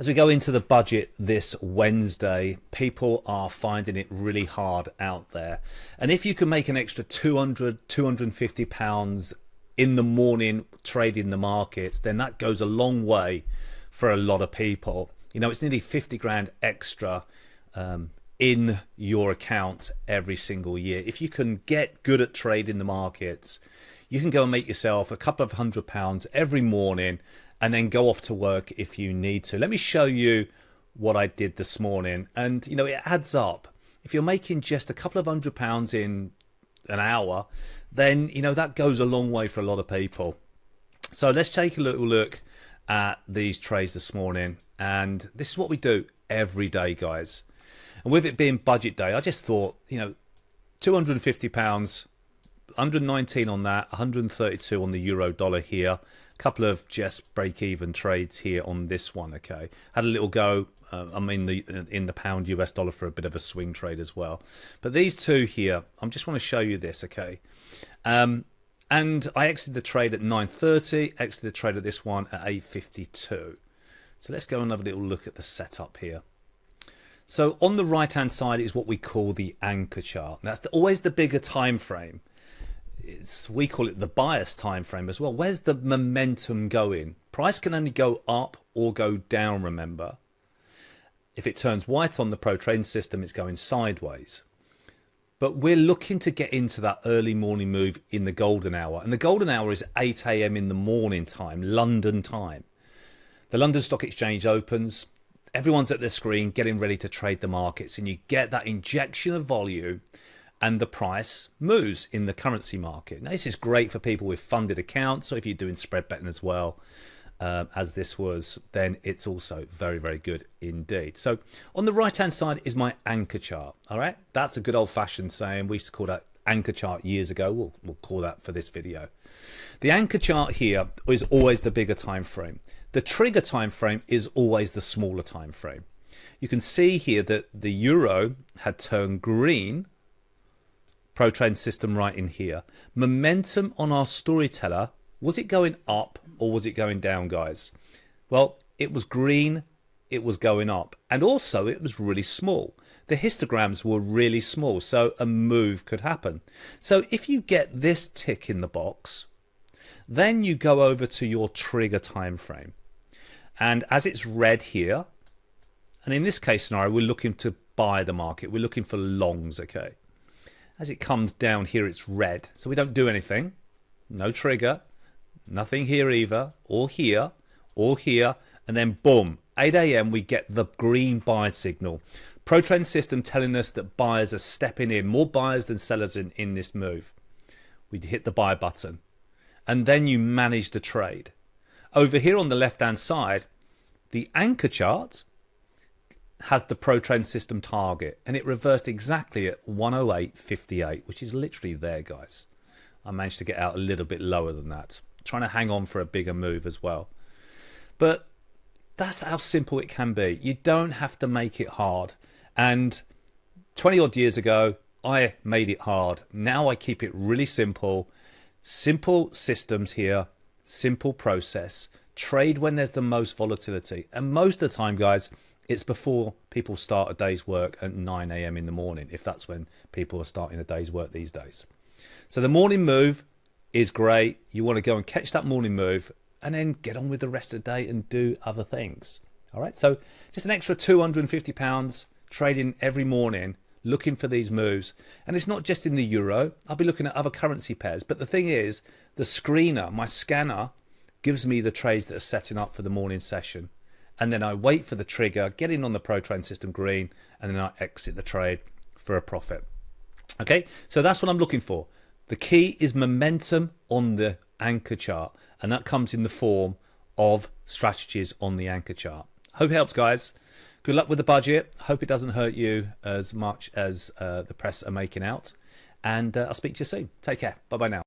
As we go into the budget this Wednesday, people are finding it really hard out there. And if you can make an extra 200, 250 pounds in the morning trading the markets, then that goes a long way for a lot of people. You know, it's nearly 50 grand extra in your account every single year. If you can get good at trading the markets, you can go and make yourself a couple of £100 every morning and then go off to work if you need to. Let me show you what I did this morning. And, you know, it adds up. If you're making just a couple of £100 in an hour, then, you know, that goes a long way for a lot of people. So let's take a little look at these trades this morning. And this is what we do every day, guys. And with it being budget day, I just thought, you know, £250, 119 on that, 132 on the euro dollar here. A couple of just break-even trades here on this one. Okay, had a little go. I'm in the pound US dollar for a bit of a swing trade as well. But these two here, I just want to show you this. Okay, and I exited the trade at 9:30. Exited the trade at this one at 8:52. So let's go and have a little look at the setup here. So on the right hand side is what we call the anchor chart. That's always the bigger time frame. We call it the bias time frame as well. Where's the momentum going? Price can only go up or go down, remember. If it turns white on the pro trading system, it's going sideways. But we're looking to get into that early morning move in the golden hour. And the golden hour is 8 a.m. in the morning time, London time. The London Stock Exchange opens. Everyone's at their screen getting ready to trade the markets. And you get that injection of volume and the price moves in the currency market. Now, this is great for people with funded accounts. So if you're doing spread betting as well, as this was, then it's also very, very good indeed. So on the right-hand side is my anchor chart. All right, that's a good old-fashioned saying. We used to call that anchor chart years ago. We'll call that for this video. The anchor chart here is always the bigger time frame. The trigger time frame is always the smaller time frame. You can see here that the euro had turned green. Pro trading system right in here. Momentum on our storyteller, was it going up or was it going down, guys? Well, it was green, it was going up, and also it was really small. The histograms were really small, so a move could happen. So if you get this tick in the box, then you go over to your trigger time frame. And as it's red here, and in this case scenario, we're looking to buy the market. We're looking for longs, okay? As it comes down here, it's red. So we don't do anything. No trigger. Nothing here either. Or here. Or here. And then boom. 8 a.m. we get the green buy signal. Pro trading system telling us that buyers are stepping in. More buyers than sellers in this move. We hit the buy button. And then you manage the trade. Over here on the left-hand side, the anchor chart has the pro trading system target, and it reversed exactly at 108.58, which is literally there, guys. I managed to get out a little bit lower than that, trying to hang on for a bigger move as well. But that's how simple it can be. You don't have to make it hard. And 20 odd years ago, I made it hard. Now I keep it really simple. Simple systems here, simple process. Trade when there's the most volatility. And most of the time, guys, it's before people start a day's work at 9 a.m. in the morning, if that's when people are starting a day's work these days. So the morning move is great. You want to go and catch that morning move and then get on with the rest of the day and do other things. All right, so just an extra £250 trading every morning, looking for these moves. And it's not just in the euro. I'll be looking at other currency pairs. But the thing is, the screener, my scanner, gives me the trades that are setting up for the morning session. And then I wait for the trigger, get in on the pro trading system green, and then I exit the trade for a profit. Okay, so that's what I'm looking for. The key is momentum on the anchor chart, and that comes in the form of strategies on the anchor chart. Hope it helps, guys. Good luck with the budget. Hope it doesn't hurt you as much as the press are making out. And I'll speak to you soon. Take care. Bye-bye now.